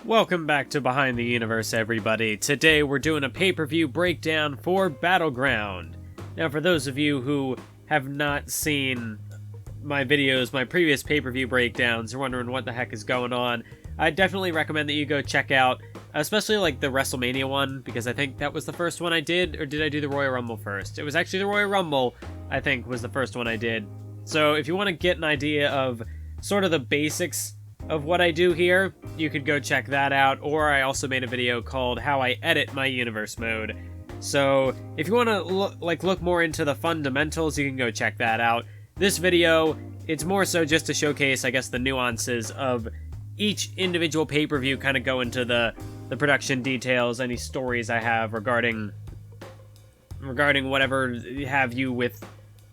Welcome back to Behind the Universe, everybody. Today we're doing a pay-per-view breakdown for Battleground. Now, for those of you who have not seen my videos, my previous pay-per-view breakdowns, are wondering what the heck is going on, I definitely recommend that you go check out, especially like the WrestleMania one, because I think that was the first one I did, or did I do the Royal Rumble first? It was actually the Royal Rumble, I think, was the first one I did. So if you want to get an idea of sort of the basics of what I do here, you could go check that out, or I also made a video called How I Edit My Universe Mode. So if you want to look more into the fundamentals, you can go check that out. This video, it's more so just to showcase, I guess, the nuances of each individual pay-per-view, kind of go into the production details, any stories I have regarding whatever have you with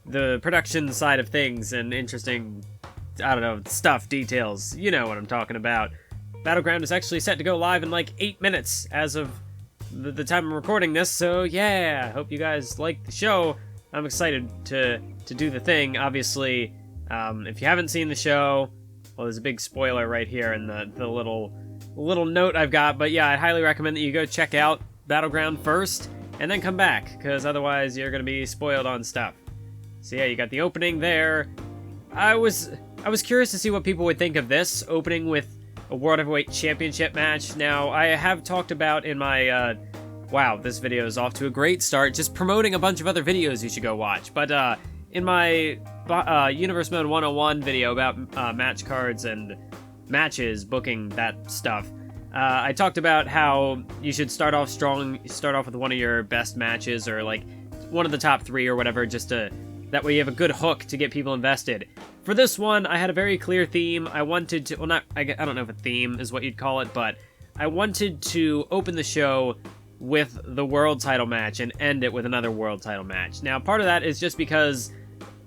the production side of things and interesting, I don't know, stuff, details. You know what I'm talking about. Battleground is actually set to go live in like 8 minutes as of the time I'm recording this, so yeah, I hope you guys like the show. I'm excited to do the thing. Obviously, if you haven't seen the show, well, there's a big spoiler right here in the little note I've got, but yeah, I'd highly recommend that you go check out Battleground first, and then come back, because otherwise you're going to be spoiled on stuff. So yeah, you got the opening there. I was curious to see what people would think of this, opening with a World Heavyweight Championship match. Now, I have talked about in my, wow, this video is off to a great start, just promoting a bunch of other videos you should go watch. But in my Universe Mode 101 video about match cards and matches, booking that stuff, I talked about how you should start off strong, start off with one of your best matches, or like one of the top 3 or whatever, just to... that way you have a good hook to get people invested. For this one, I had a very clear theme. I wanted to, well, I don't know if a theme is what you'd call it, but I wanted to open the show with the world title match and end it with another world title match. Now, part of that is just because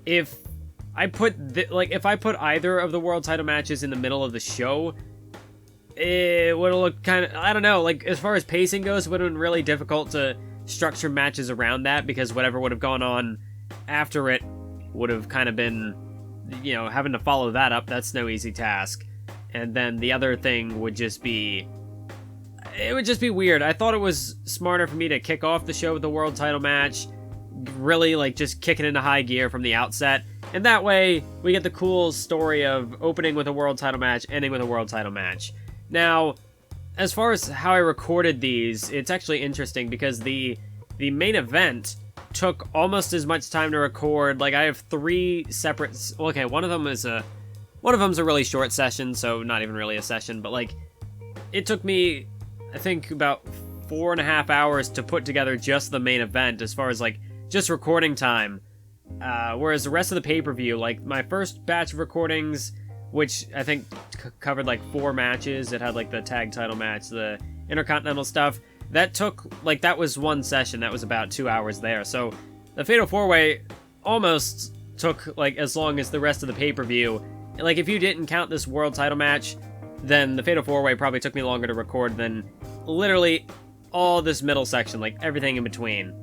if I put, if I put either of the world title matches in the middle of the show, it would have looked kind of, I don't know, like, as far as pacing goes, it would have been really difficult to structure matches around that, because whatever would have gone on after it would have kind of been, you know, having to follow that up. That's no easy task. And then the other thing would just be, it would just be weird. I thought it was smarter for me to kick off the show with the world title match, really like just kick it into high gear from the outset, and that way we get the cool story of opening with a world title match, ending with a world title match. Now, as far as how I recorded these, it's actually interesting because the main event took almost as much time to record. Like, I have 3 separate, well, okay, one of them's a really short session, so not even really a session, but like, it took me, I think, about 4.5 hours to put together just the main event, as far as like just recording time, whereas the rest of the pay-per-view, like my first batch of recordings, which I think covered like 4 matches, it had like the tag title match, the Intercontinental stuff, that took, like, that was one session. That was about 2 hours there. So the Fatal 4-Way almost took, like, as long as the rest of the pay-per-view. Like, if you didn't count this world title match, then the Fatal 4-Way probably took me longer to record than literally all this middle section, like, everything in between.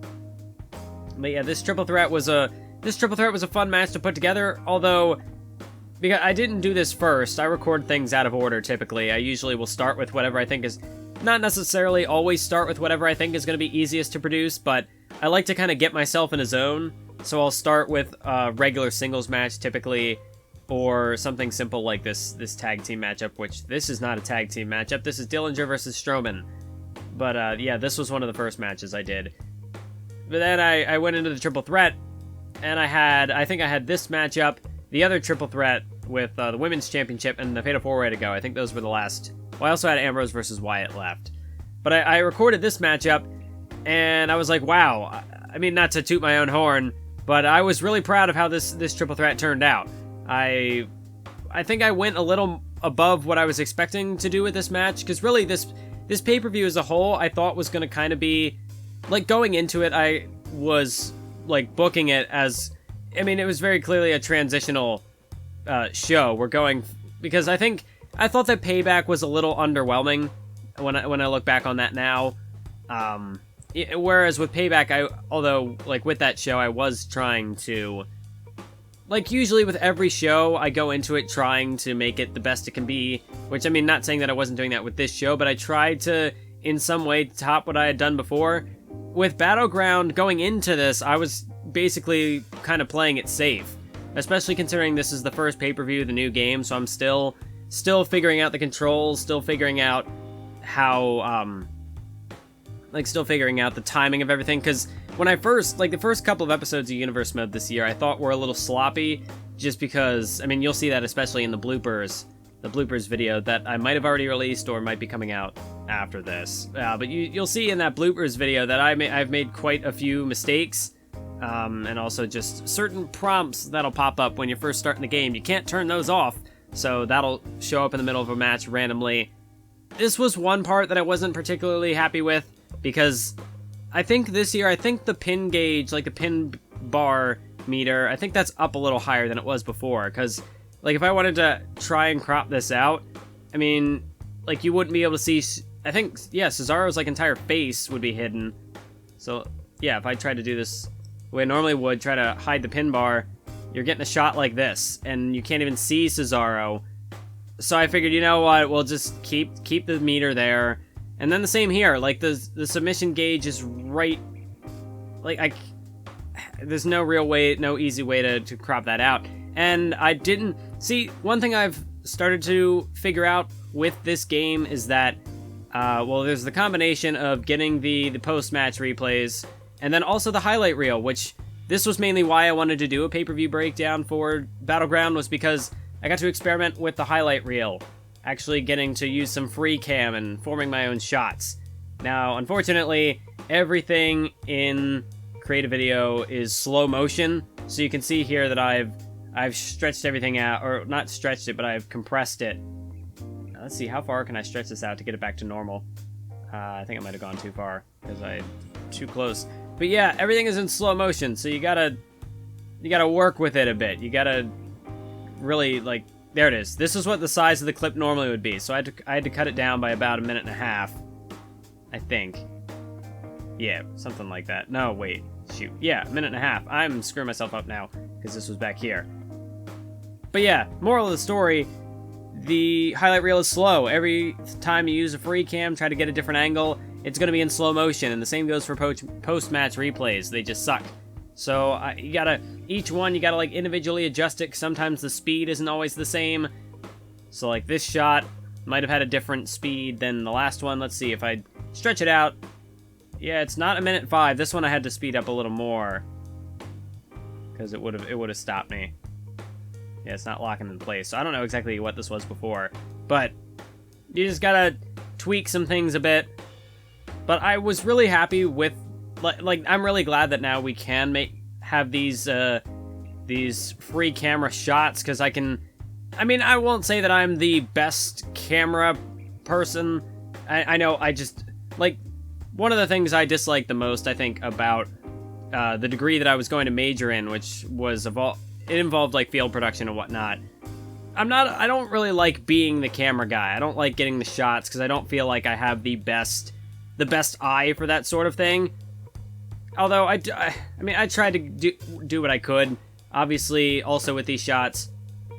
But yeah, this triple threat was a fun match to put together, although, because I didn't do this first, I record things out of order typically. I usually will start with whatever I think is... not necessarily always start with whatever I think is going to be easiest to produce, but I like to kind of get myself in a zone, so I'll start with a regular singles match typically, or something simple like this tag team matchup, which this is not a tag team matchup, this is Dillinger versus Strowman. But yeah, this was one of the first matches I did. But then I went into the triple threat, and I think I had this matchup, the other triple threat with the Women's Championship, and the Fatal 4-Way to go. I think those were the last... Well, I also had Ambrose versus Wyatt left. But I recorded this matchup, and I was like, wow. I mean, not to toot my own horn, but I was really proud of how this triple threat turned out. I think I went a little above what I was expecting to do with this match, because really this pay-per-view as a whole, I thought was going to kind of be... Like, going into it, I was, like, booking it as... I mean, it was very clearly a transitional show. We're going... Because I thought that Payback was a little underwhelming when I look back on that now. Whereas with Payback, although, like, with that show, I was trying to, like, usually with every show, I go into it trying to make it the best it can be, which, I mean, not saying that I wasn't doing that with this show, but I tried to, in some way, top what I had done before. With Battleground, going into this, I was basically kind of playing it safe, especially considering this is the first pay-per-view of the new game, so I'm still figuring out the controls, still figuring out how, still figuring out the timing of everything, because when I first, the first couple of episodes of Universe Mode this year, I thought were a little sloppy, just because, I mean, you'll see that especially in the bloopers video that I might have already released or might be coming out after this. But you'll see in that bloopers video that I've made quite a few mistakes, and also just certain prompts that'll pop up when you're first starting the game. You can't turn those off, so that'll show up in the middle of a match randomly. This was one part that I wasn't particularly happy with, because I think this year, the pin gauge, like the pin bar meter, I think that's up a little higher than it was before, because, like, if I wanted to try and crop this out, I mean, like, you wouldn't be able to see, I think, yeah, Cesaro's, like, entire face would be hidden. So, yeah, if I tried to do this the way I normally would, try to hide the pin bar, you're getting a shot like this, and you can't even see Cesaro. So I figured, you know what, we'll just keep the meter there. And then the same here, like, the submission gauge is right, like, there's no real way, no easy way to crop that out. And I didn't, see, one thing I've started to figure out with this game is that, well, there's the combination of getting the post-match replays, and then also the highlight reel, which, this was mainly why I wanted to do a pay-per-view breakdown for Battleground, was because I got to experiment with the highlight reel, actually getting to use some free cam and forming my own shots. Now, unfortunately, everything in Creative Video is slow motion, so you can see here that I've stretched everything out, or not stretched it, but I've compressed it. Now, let's see, how far can I stretch this out to get it back to normal? I think I might have gone too far, because I'm too close. But yeah, everything is in slow motion, so you gotta work with it a bit. You gotta really, like, there it is. This is what the size of the clip normally would be, so I had to cut it down by about 1.5 minutes, I think. Yeah, something like that. No, wait, shoot. Yeah, 1.5 minutes. I'm screwing myself up now, because this was back here. But yeah, moral of the story, the highlight reel is slow. Every time you use a free cam, try to get a different angle, it's going to be in slow motion, and the same goes for post-match replays. They just suck. So each one you gotta like individually adjust it, 'cause sometimes the speed isn't always the same. So like this shot might have had a different speed than the last one. Let's see if I stretch it out. Yeah, it's not 1.5 minutes. This one I had to speed up a little more, because it would have stopped me. Yeah, it's not locking in place. So I don't know exactly what this was before, but you just gotta tweak some things a bit. But I was really happy with, like, I'm really glad that now we can have these free camera shots, because I mean, I won't say that I'm the best camera person. I know, I just, like, one of the things I disliked the most, I think, about the degree that I was going to major in, which was, it involved, like, field production and whatnot. I don't really like being the camera guy. I don't like getting the shots, because I don't feel like I have the best eye for that sort of thing. Although, I mean, I tried to do what I could. Obviously, also with these shots, you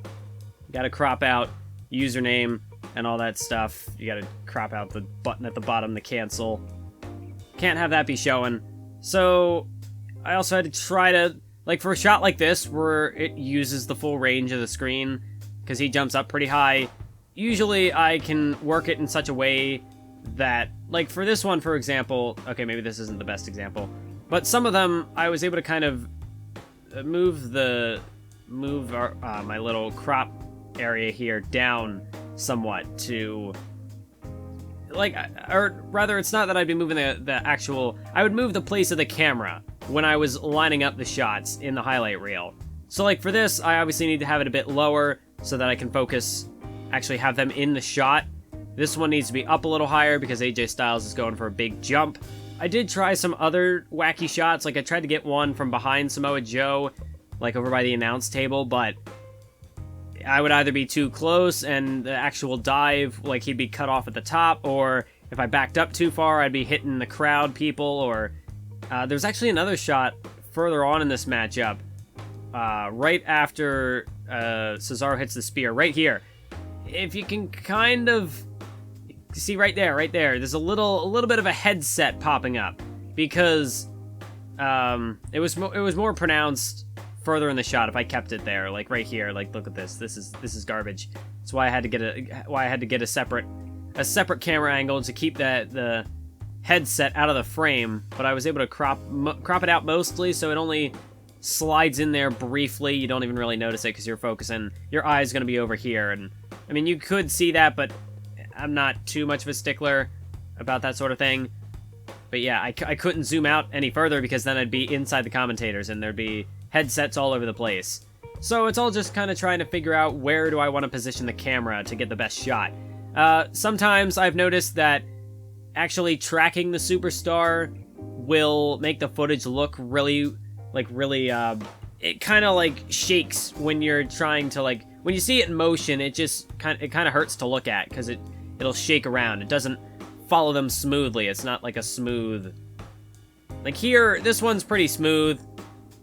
gotta crop out username and all that stuff. You gotta crop out the button at the bottom, the cancel. Can't have that be showing. So, I also had to try to, like, for a shot like this, where it uses the full range of the screen, because he jumps up pretty high, usually I can work it in such a way that, like, for this one, for example, okay, maybe this isn't the best example, but some of them, I was able to kind of move my little crop area here down somewhat to, like, or rather, it's not that I'd be moving the actual, I would move the place of the camera when I was lining up the shots in the highlight reel. So, like, for this, I obviously need to have it a bit lower so that I can focus, actually have them in the shot. This one needs to be up a little higher because AJ Styles is going for a big jump. I did try some other wacky shots, like I tried to get one from behind Samoa Joe, like over by the announce table, but I would either be too close and the actual dive, like he'd be cut off at the top, or if I backed up too far, I'd be hitting the crowd people, or there's actually another shot further on in this matchup right after Cesaro hits the spear, right here. If you can kind of see right there, there's a little bit of a headset popping up because it was more pronounced further in the shot if I kept it there, like right here. Like, look at this. This is garbage. That's why I had to get a separate camera angle to keep the headset out of the frame. But I was able to crop it out mostly, so it only slides in there briefly. You don't even really notice it because you're focusing. Your eye's gonna be over here, and I mean, you could see that, but I'm not too much of a stickler about that sort of thing. But yeah, I couldn't zoom out any further because then I'd be inside the commentators and there'd be headsets all over the place. So it's all just kind of trying to figure out where do I want to position the camera to get the best shot. Sometimes I've noticed that actually tracking the superstar will make the footage look really, it kind of like shakes when you're trying to when you see it in motion, it kind of hurts to look at because it'll shake around. It doesn't follow them smoothly. It's not like a smooth, like here, this one's pretty smooth.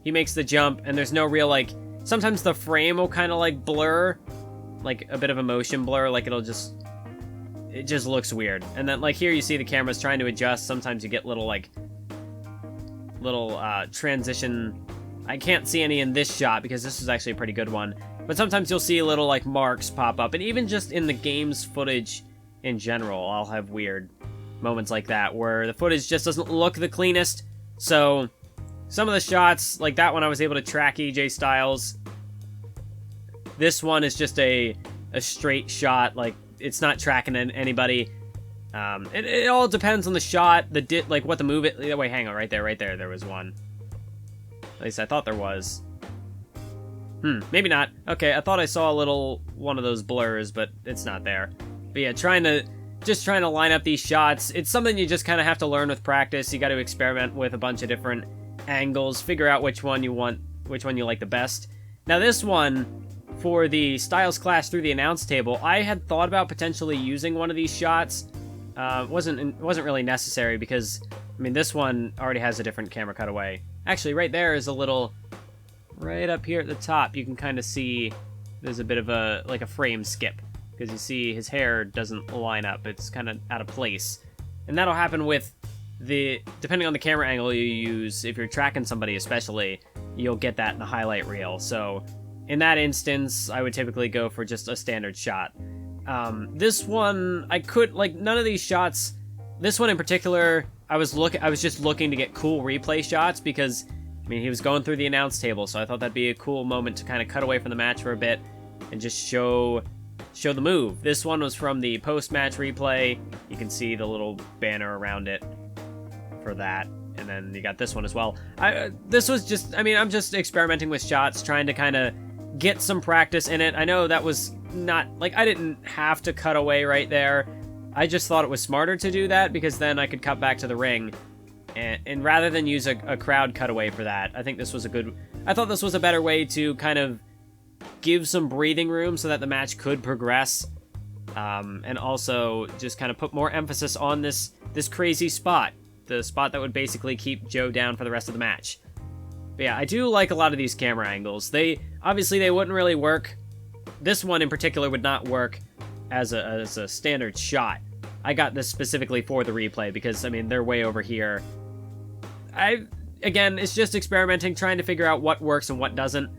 He makes the jump and there's no real sometimes the frame will kind of blur, like a bit of a motion blur, like it just looks weird. And then here you see the camera's trying to adjust. Sometimes you get little transition. I can't see any in this shot because this is actually a pretty good one. But sometimes you'll see little marks pop up, and even just in the game's footage in general, I'll have weird moments like that where the footage just doesn't look the cleanest. So some of the shots, like that one, I was able to track EJ Styles. This one is just a straight shot, it's not tracking anybody. It all depends on the shot, what the move it. Wait, hang on, right there was one. At least I thought there was. Maybe not. Okay, I thought I saw one of those blurs, but it's not there. But yeah, trying to line up these shots. It's something you just kind of have to learn with practice. You got to experiment with a bunch of different angles, figure out which one you like the best. Now this one, for the Styles Clash through the announce table, I had thought about potentially using one of these shots. Wasn't really necessary because, I mean, this one already has a different camera cutaway. Actually, right there is a little, right up here at the top, you can kind of see there's a bit of a frame skip because you see his hair doesn't line up. It's kind of out of place. And that'll happen with depending on the camera angle you use, if you're tracking somebody especially, you'll get that in the highlight reel. So in that instance, I would typically go for just a standard shot. This one, I could, none of these shots, this one in particular, I was just looking to get cool replay shots because, I mean, he was going through the announce table, so I thought that'd be a cool moment to kind of cut away from the match for a bit and just show the move. This one was from the post-match replay. You can see the little banner around it for that. And then you got this one as well. This was just, I mean, I'm just experimenting with shots, trying to kind of get some practice in it. I know that was not, I didn't have to cut away right there. I just thought it was smarter to do that because then I could cut back to the ring. And rather than use a crowd cutaway for that, I thought this was a better way to kind of give some breathing room so that the match could progress. And also just kind of put more emphasis on this crazy spot. The spot that would basically keep Joe down for the rest of the match. But yeah, I do like a lot of these camera angles. Obviously they wouldn't really work. This one in particular would not work as a standard shot. I got this specifically for the replay because, I mean, they're way over here. Again, it's just experimenting, trying to figure out what works and what doesn't.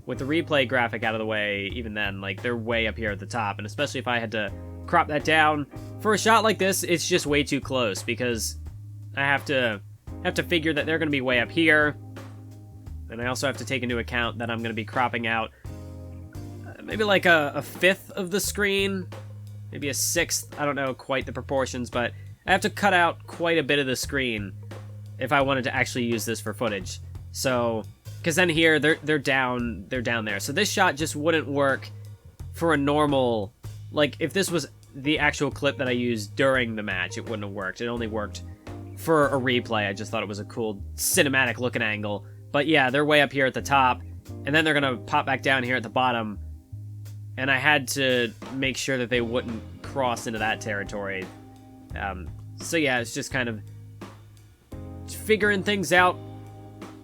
With the replay graphic out of the way, even then, they're way up here at the top, and especially if I had to crop that down. For a shot like this, it's just way too close because I have to figure that they're going to be way up here. And I also have to take into account that I'm going to be cropping out maybe a fifth of the screen, maybe a sixth. I don't know quite the proportions, but I have to cut out quite a bit of the screen if I wanted to actually use this for footage. So, because then here they're down there. So this shot just wouldn't work for a normal, if this was the actual clip that I used during the match, it wouldn't have worked. It only worked for a replay. I just thought it was a cool cinematic looking angle. But yeah, they're way up here at the top, and then they're gonna pop back down here at the bottom. And I had to make sure that they wouldn't cross into that territory. So yeah, it's just kind of figuring things out.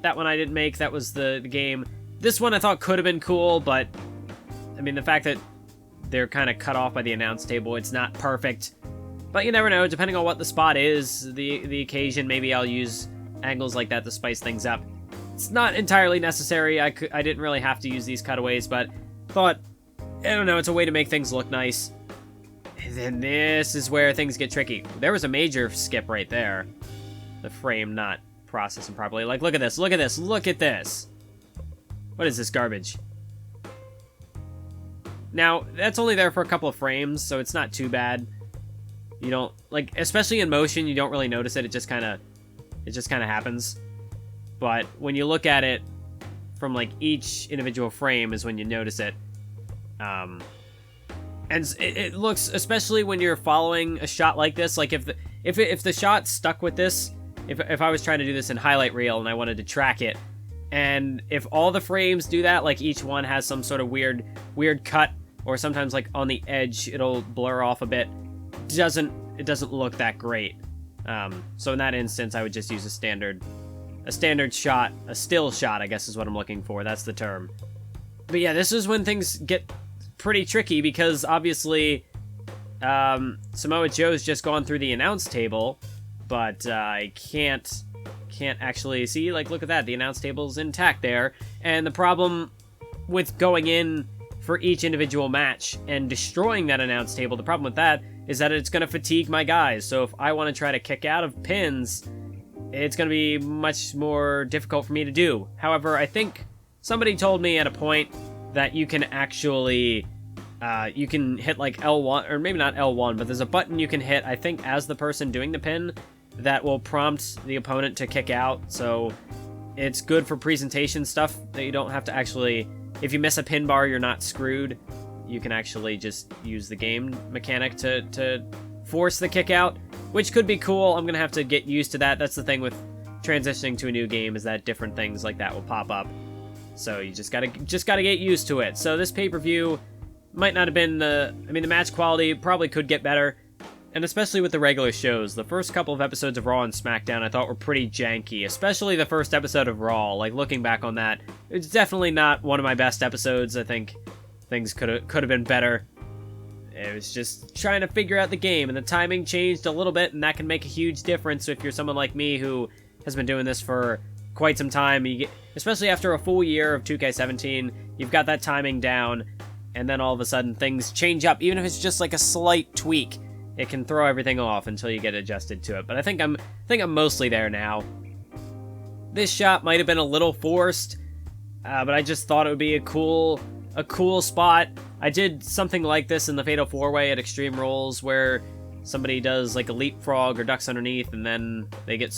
That one I didn't make. That was the game. This one I thought could have been cool, but I mean, the fact that they're kind of cut off by the announce table, it's not perfect. But you never know, depending on what the spot is, the occasion, maybe I'll use angles like that to spice things up. It's not entirely necessary. I didn't really have to use these cutaways, but thought, I don't know, it's a way to make things look nice. And then this is where things get tricky. There was a major skip right there. The frame not processing properly. Like, look at this, look at this, look at this. What is this garbage? Now, that's only there for a couple of frames, so it's not too bad. You don't, like, especially in motion, you don't really notice it. It just kind of happens. But when you look at it from, like, each individual frame is when you notice it. And it looks, especially when you're following a shot like this, like if the shot stuck with this, if I was trying to do this in highlight reel and I wanted to track it, and if all the frames do that, like each one has some sort of weird cut, or sometimes like on the edge it'll blur off a bit, it doesn't look that great. So in that instance, I would just use a standard shot, a still shot, I guess is what I'm looking for. That's the term. But yeah, this is when things get pretty tricky, because obviously Samoa Joe's just gone through the announce table, but I can't actually see, like, look at that, the announce table's intact there. And the problem with going in for each individual match and destroying that announce table, the problem with that is that it's going to fatigue my guys. So if I want to try to kick out of pins, it's going to be much more difficult for me to do. However, I think somebody told me at a point that you can actually you can hit like L1, or maybe not L1, but there's a button you can hit, I think, as the person doing the pin, that will prompt the opponent to kick out. So it's good for presentation stuff that you don't have to actually, if you miss a pin bar, you're not screwed. You can actually just use the game mechanic to force the kick out, which could be cool. I'm gonna have to get used to that. That's the thing with transitioning to a new game, is that different things like that will pop up. So you just gotta get used to it. So this pay-per-view might not have been the match quality probably could get better, and especially with the regular shows. The first couple of episodes of Raw and SmackDown I thought were pretty janky, especially the first episode of Raw. Like, looking back on that, it's definitely not one of my best episodes. I think things could have been better. It was just trying to figure out the game, and the timing changed a little bit, and that can make a huge difference if you're someone like me who has been doing this for quite some time. You get, especially after a full year of 2K17, you've got that timing down, and then all of a sudden things change up. Even if it's just like a slight tweak, it can throw everything off until you get adjusted to it. But I think I'm mostly there now. This shot might have been a little forced, but I just thought it would be a cool spot. I did something like this in the Fatal 4-Way at Extreme Rules, where somebody does like a leapfrog or ducks underneath, and then they get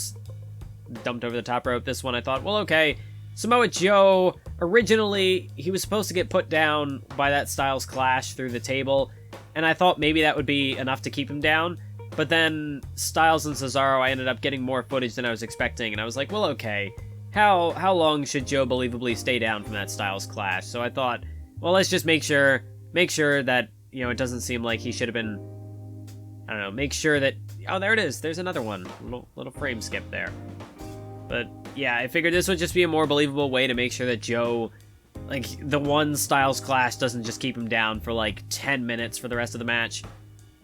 dumped over the top rope. This one I thought, well, okay, Samoa Joe, originally he was supposed to get put down by that Styles Clash through the table, and I thought maybe that would be enough to keep him down. But then Styles and Cesaro, I ended up getting more footage than I was expecting, and I was like, well, okay, how long should Joe believably stay down from that Styles Clash? So I thought, well, let's just make sure that, you know, it doesn't seem like he should have been, I don't know, make sure that, oh, there it is, there's another one, little frame skip there. But yeah, I figured this would just be a more believable way to make sure that Joe, like, the one Styles Clash doesn't just keep him down for like 10 minutes for the rest of the match.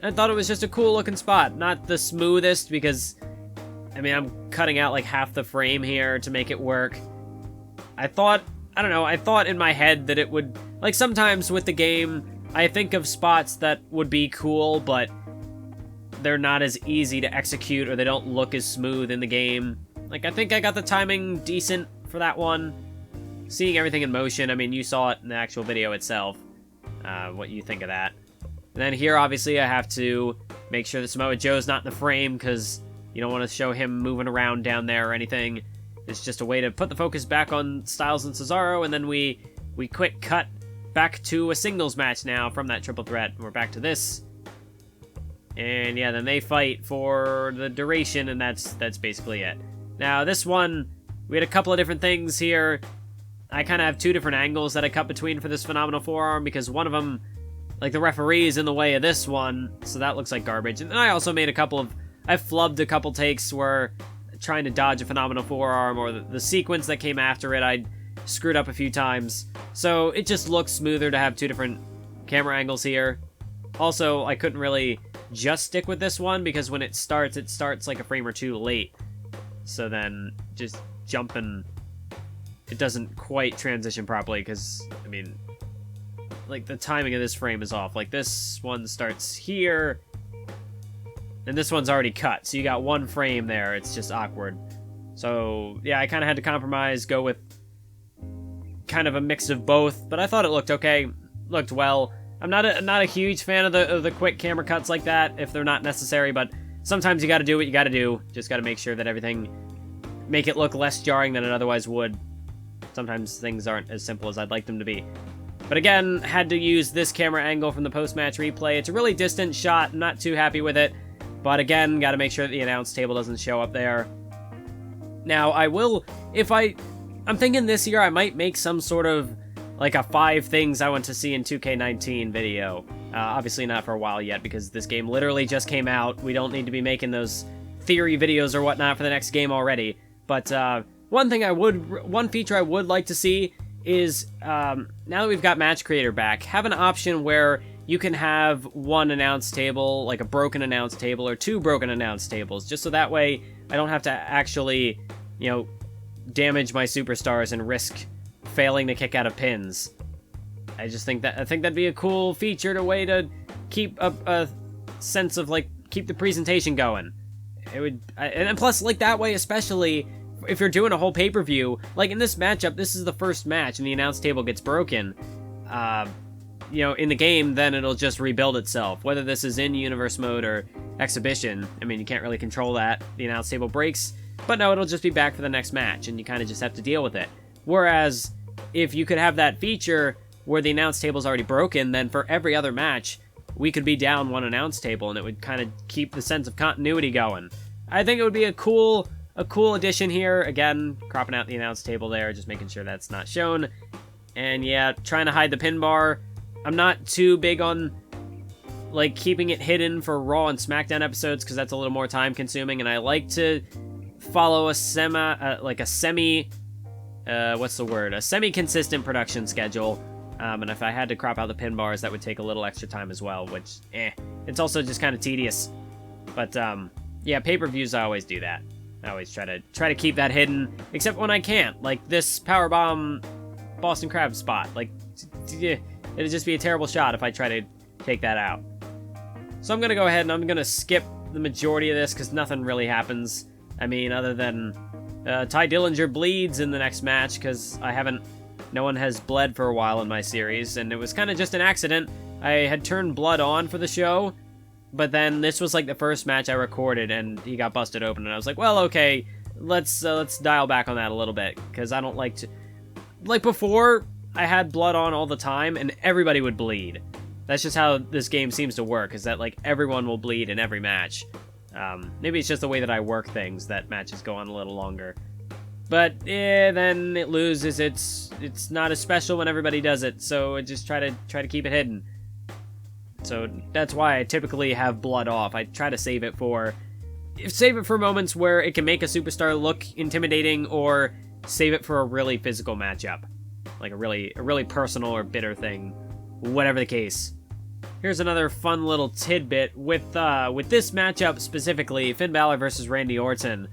I thought it was just a cool looking spot. Not the smoothest, because, I mean, I'm cutting out like half the frame here to make it work. I thought in my head that it would, like, sometimes with the game, I think of spots that would be cool, but they're not as easy to execute, or they don't look as smooth in the game. Like, I think I got the timing decent for that one. Seeing everything in motion, I mean, you saw it in the actual video itself, what you think of that. And then here, obviously, I have to make sure that Samoa Joe's not in the frame, because you don't want to show him moving around down there or anything. It's just a way to put the focus back on Styles and Cesaro, and then we quick cut back to a singles match now from that triple threat. We're back to this. And yeah, then they fight for the duration, and that's basically it. Now, this one, we had a couple of different things here. I kind of have two different angles that I cut between for this phenomenal forearm, because one of them, like, the referee is in the way of this one, so that looks like garbage. And then I also made I flubbed a couple takes where trying to dodge a phenomenal forearm, or the sequence that came after it, screwed up a few times. So it just looks smoother to have two different camera angles here. Also, I couldn't really just stick with this one because when it starts like a frame or two late. So then just jumping, it doesn't quite transition properly because, I mean, like the timing of this frame is off. Like this one starts here, and this one's already cut. So you got one frame there. It's just awkward. So yeah, I kind of had to compromise, go with kind of a mix of both, but I thought it looked okay, looked well. I'm not a huge fan of the quick camera cuts like that if they're not necessary, but sometimes you got to do what you got to do. Just got to make sure that make it look less jarring than it otherwise would. Sometimes things aren't as simple as I'd like them to be. But again, had to use this camera angle from the post-match replay. It's a really distant shot. I'm not too happy with it, but again, got to make sure that the announce table doesn't show up there. Now, I will, I'm thinking this year I might make some sort of like a 5 things I want to see in 2K19 video. Obviously not for a while yet because this game literally just came out. We don't need to be making those theory videos or whatnot for the next game already. But one feature I would like to see is, now that we've got Match Creator back, have an option where you can have one announce table, like a broken announce table, or 2 broken announce tables, just so that way I don't have to actually, damage my superstars and risk failing to kick out of pins. I think that'd be a cool feature, a way to keep a sense of, like, keep the presentation going. It would, and plus, like, that way, especially if you're doing a whole pay-per-view, like in this matchup, this is the first match and the announce table gets broken, in the game, then it'll just rebuild itself. Whether this is in Universe Mode or Exhibition, I mean, you can't really control that. The announce table breaks, but no, it'll just be back for the next match, and you kind of just have to deal with it. Whereas, if you could have that feature where the announce table's already broken, then for every other match, we could be down one announce table, and it would kind of keep the sense of continuity going. I think it would be a cool addition here. Again, cropping out the announce table there, just making sure that's not shown. And yeah, trying to hide the pin bar. I'm not too big on, like, keeping it hidden for Raw and SmackDown episodes, because that's a little more time consuming, and I like to follow a semi-consistent production schedule. And if I had to crop out the pin bars, that would take a little extra time as well, which, it's also just kind of tedious. But, yeah, pay-per-views, I always do that. I always try to keep that hidden, except when I can't. Like this Powerbomb Boston Crab spot. Like, it'd just be a terrible shot if I try to take that out. So I'm going to go ahead and I'm going to skip the majority of this because nothing really happens. I mean, other than Ty Dillinger bleeds in the next match because no one has bled for a while in my series, and it was kind of just an accident. I had turned blood on for the show, but then this was like the first match I recorded, and he got busted open, and I was like, well, okay, let's dial back on that a little bit, because I don't like to... Like, before, I had blood on all the time, and everybody would bleed. That's just how this game seems to work, is that, like, everyone will bleed in every match. Maybe it's just the way that I work things, that matches go on a little longer. But, then it loses. It's not as special when everybody does it, so I just try to keep it hidden. So that's why I typically have blood off. I try to save it for moments where it can make a superstar look intimidating, or save it for a really physical matchup, like a really personal or bitter thing, whatever the case. Here's another fun little tidbit with this matchup specifically, Finn Balor versus Randy Orton.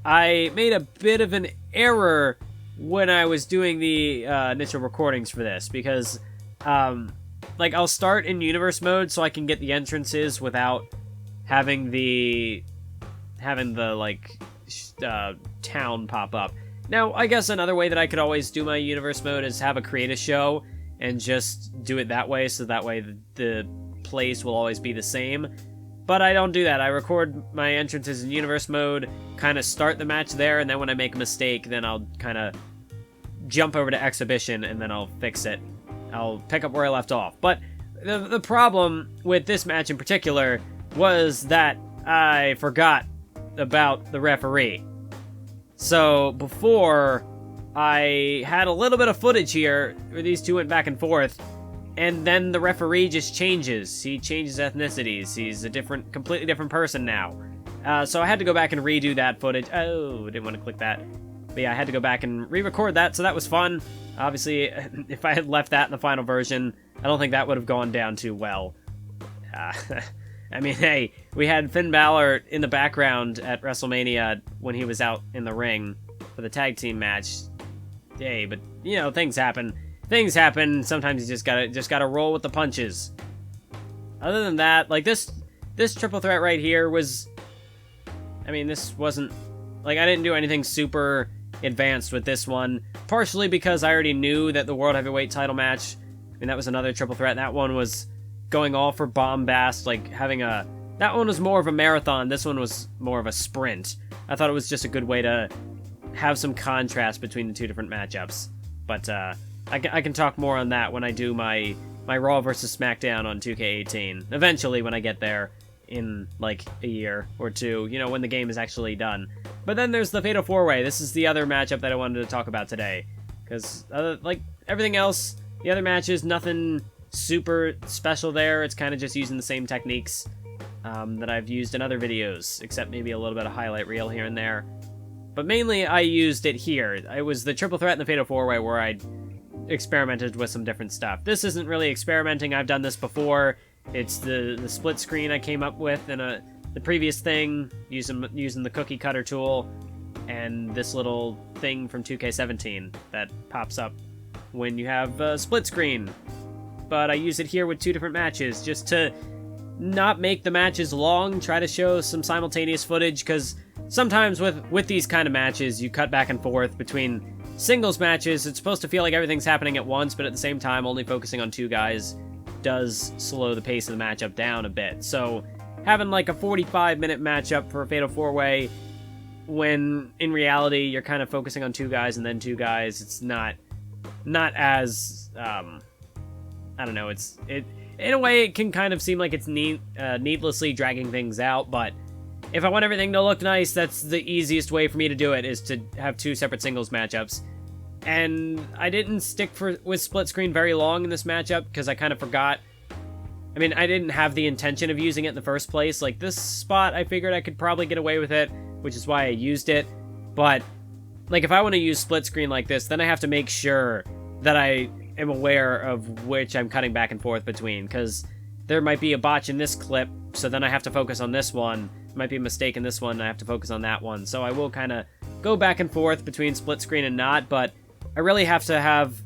I made a bit of an error when I was doing the initial recordings for this, because like, I'll start in Universe Mode so I can get the entrances without having the town pop up. Now, I guess another way that I could always do my Universe Mode is have a create a show and just do it that way, so that way the place will always be the same. But I don't do that. I record my entrances in Universe Mode, kind of start the match there, and then when I make a mistake, then I'll kind of jump over to Exhibition, and then I'll fix it. I'll pick up where I left off. But the problem with this match in particular was that I forgot about the referee. So before, I had a little bit of footage here where these two went back and forth, and then the referee just changes. He changes ethnicities. He's a completely different person now. So I had to go back and redo that footage. Oh, I didn't want to click that. But yeah, I had to go back and re-record that, so that was fun. Obviously, if I had left that in the final version, I don't think that would have gone down too well. I mean, hey, we had Finn Balor in the background at WrestleMania when he was out in the ring for the tag team match. Yay, but, you know, things happen. Things happen. Sometimes you just gotta roll with the punches. Other than that, like, this triple threat right here was... I mean, this wasn't... Like, I didn't do anything super advanced with this one. Partially because I already knew that the World Heavyweight title match... I mean, that was another triple threat. That one was going all for bombast, like, having a... That one was more of a marathon. This one was more of a sprint. I thought it was just a good way to have some contrast between the two different matchups. But, I can talk more on that when I do my Raw vs. SmackDown on 2K18. Eventually, when I get there in, like, a year or two, you know, when the game is actually done. But then there's the Fatal 4-Way. This is the other matchup that I wanted to talk about today. Because, like, everything else, the other matches, nothing super special there. It's kind of just using the same techniques that I've used in other videos, except maybe a little bit of highlight reel here and there. But mainly, I used it here. It was the triple threat and the Fatal 4-Way where I experimented with some different stuff. This isn't really experimenting. I've done this before. It's the split screen I came up with in the previous thing, using the cookie cutter tool, and this little thing from 2K17 that pops up when you have a split screen. But I use it here with two different matches, just to not make the matches long, try to show some simultaneous footage, because sometimes with these kind of matches, you cut back and forth between singles matches. It's supposed to feel like everything's happening at once, but at the same time, only focusing on two guys does slow the pace of the matchup down a bit. So having like a 45-minute matchup for a Fatal 4-Way, when in reality you're kind of focusing on two guys and then two guys, it's not as I don't know. It in a way it can kind of seem like it's needlessly dragging things out, but if I want everything to look nice, that's the easiest way for me to do it, is to have two separate singles matchups. And I didn't stick with split screen very long in this matchup, because I kind of forgot. I mean, I didn't have the intention of using it in the first place. Like, this spot, I figured I could probably get away with it, which is why I used it. But, like, if I want to use split screen like this, then I have to make sure that I am aware of which I'm cutting back and forth between, because there might be a botch in this clip, so then I have to focus on this one. Might be a mistake in this one, and I have to focus on that one. So I will kind of go back and forth between split screen and not, but I really have to have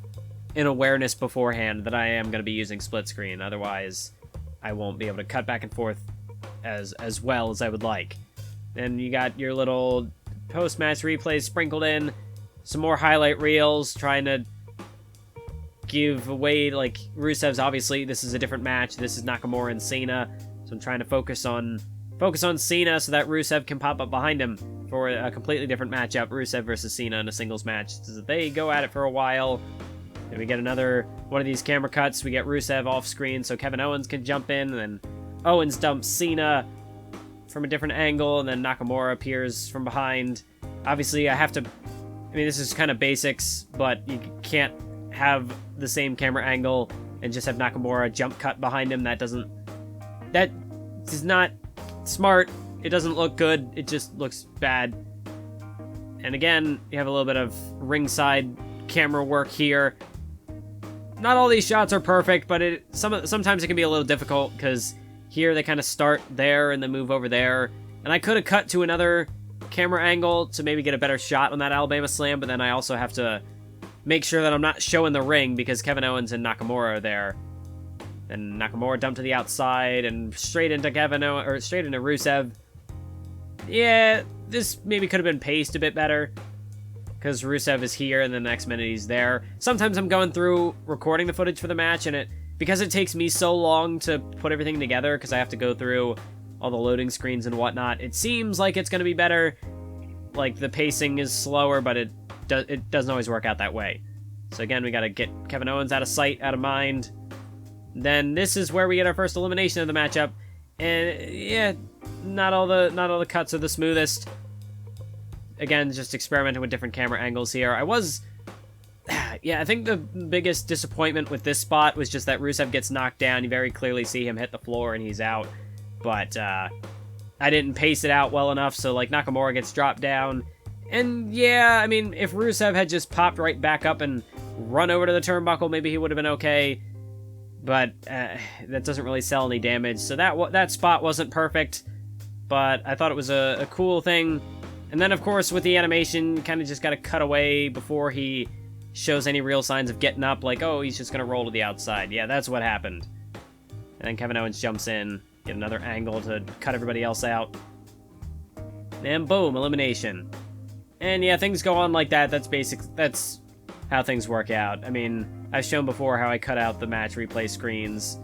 an awareness beforehand that I am going to be using split screen. Otherwise, I won't be able to cut back and forth as well as I would like. And you got your little post-match replays sprinkled in, some more highlight reels, trying to give away, like, Rusev's, obviously, this is a different match. This is Nakamura and Cena, so I'm trying to focus on Cena so that Rusev can pop up behind him for a completely different matchup, Rusev versus Cena in a singles match. So they go at it for a while, and we get another one of these camera cuts. We get Rusev off screen so Kevin Owens can jump in, and then Owens dumps Cena from a different angle, and then Nakamura appears from behind. Obviously, I mean, this is kind of basics, but you can't have the same camera angle and just have Nakamura jump cut behind him. That is not smart. It doesn't look good. It just looks bad. And again, you have a little bit of ringside camera work here. Not all these shots are perfect, but sometimes it can be a little difficult, because here they kind of start there and then move over there. And I could have cut to another camera angle to maybe get a better shot on that Alabama Slam, but then I also have to make sure that I'm not showing the ring, because Kevin Owens and Nakamura are there. Then Nakamura dumped to the outside and straight into straight into Rusev. Yeah, this maybe could have been paced a bit better, because Rusev is here and the next minute he's there. Sometimes I'm going through recording the footage for the match, and because it takes me so long to put everything together, because I have to go through all the loading screens and whatnot, it seems like it's going to be better. Like, the pacing is slower, but it doesn't always work out that way. So again, we got to get Kevin Owens out of sight, out of mind. Then this is where we get our first elimination of the matchup, and yeah, not all the cuts are the smoothest. Again, just experimenting with different camera angles here. I think the biggest disappointment with this spot was just that Rusev gets knocked down. You very clearly see him hit the floor and he's out, but I didn't pace it out well enough, so like Nakamura gets dropped down, And yeah, I mean, if Rusev had just popped right back up and run over to the turnbuckle, maybe he would have been okay. But that doesn't really sell any damage, so that spot wasn't perfect. But I thought it was a cool thing. And then, of course, with the animation, you kind of just got to cut away before he shows any real signs of getting up, like, oh, he's just going to roll to the outside. Yeah, that's what happened. And then Kevin Owens jumps in, get another angle to cut everybody else out. And boom, elimination. And yeah, things go on like that. That's how things work out. I mean, I've shown before how I cut out the match replay screens.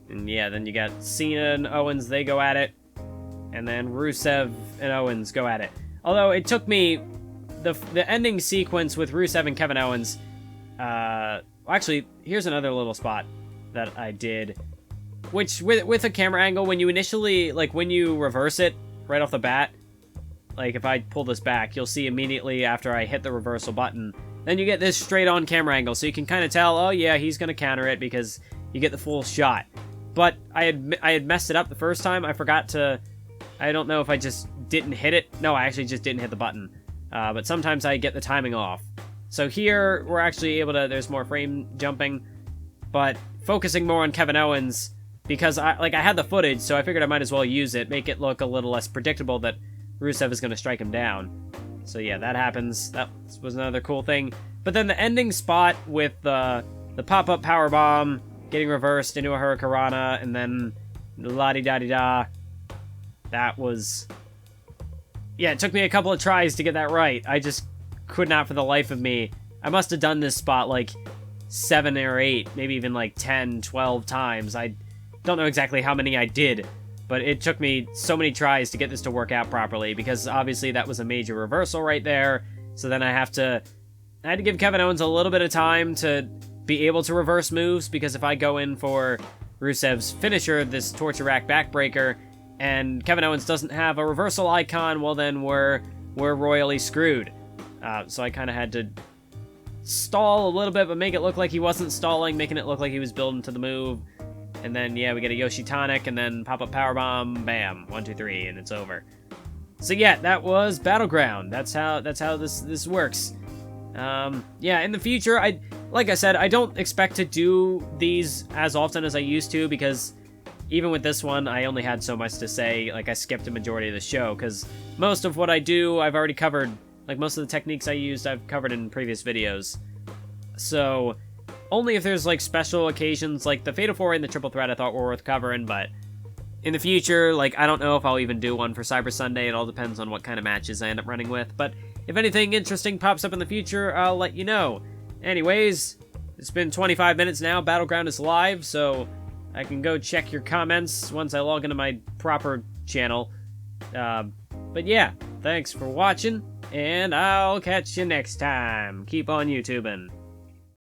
And yeah, then you got Cena and Owens, they go at it. And then Rusev and Owens go at it. Although it took me, the ending sequence with Rusev and Kevin Owens, actually, here's another little spot that I did. Which, with a camera angle, when you initially, like, when you reverse it right off the bat, like, if I pull this back, you'll see immediately after I hit the reversal button, then you get this straight-on camera angle, so you can kind of tell, oh yeah, he's going to counter it because you get the full shot. But I had messed it up the first time. I forgot to... I don't know if I just didn't hit it. No, I actually just didn't hit the button. But sometimes I get the timing off. So here, we're actually able to... There's more frame jumping. But focusing more on Kevin Owens, because I had the footage, so I figured I might as well use it, make it look a little less predictable that Rusev is going to strike him down. So yeah, that happens. That was another cool thing. But then the ending spot with the pop-up powerbomb getting reversed into a Hurricanrana, and then la-di-da-di-da. That was... Yeah, it took me a couple of tries to get that right. I just could not for the life of me. I must have done this spot like 7 or 8, maybe even like 10, 12 times. I don't know exactly how many I did, but it took me so many tries to get this to work out properly, because obviously that was a major reversal right there. So then I had to give Kevin Owens a little bit of time to be able to reverse moves, because if I go in for Rusev's finisher, this torture rack backbreaker, and Kevin Owens doesn't have a reversal icon, well then we're royally screwed. So I kind of had to stall a little bit, but make it look like he wasn't stalling, making it look like he was building to the move. And then, yeah, we get a Yoshi Tonic, and then pop-up powerbomb, bam, 1, 2, 3, and it's over. So yeah, that was Battleground. That's how this works. Yeah, in the future, like I said, I don't expect to do these as often as I used to, because even with this one, I only had so much to say. Like, I skipped a majority of the show, because most of what I do, I've already covered. Like, most of the techniques I used, I've covered in previous videos. So only if there's, like, special occasions, like the Fatal 4 and the Triple Threat I thought were worth covering, but in the future, like, I don't know if I'll even do one for Cyber Sunday. It all depends on what kind of matches I end up running with, but if anything interesting pops up in the future, I'll let you know. Anyways, it's been 25 minutes now. Battleground is live, so I can go check your comments once I log into my proper channel. But yeah, thanks for watching, and I'll catch you next time. Keep on YouTubing.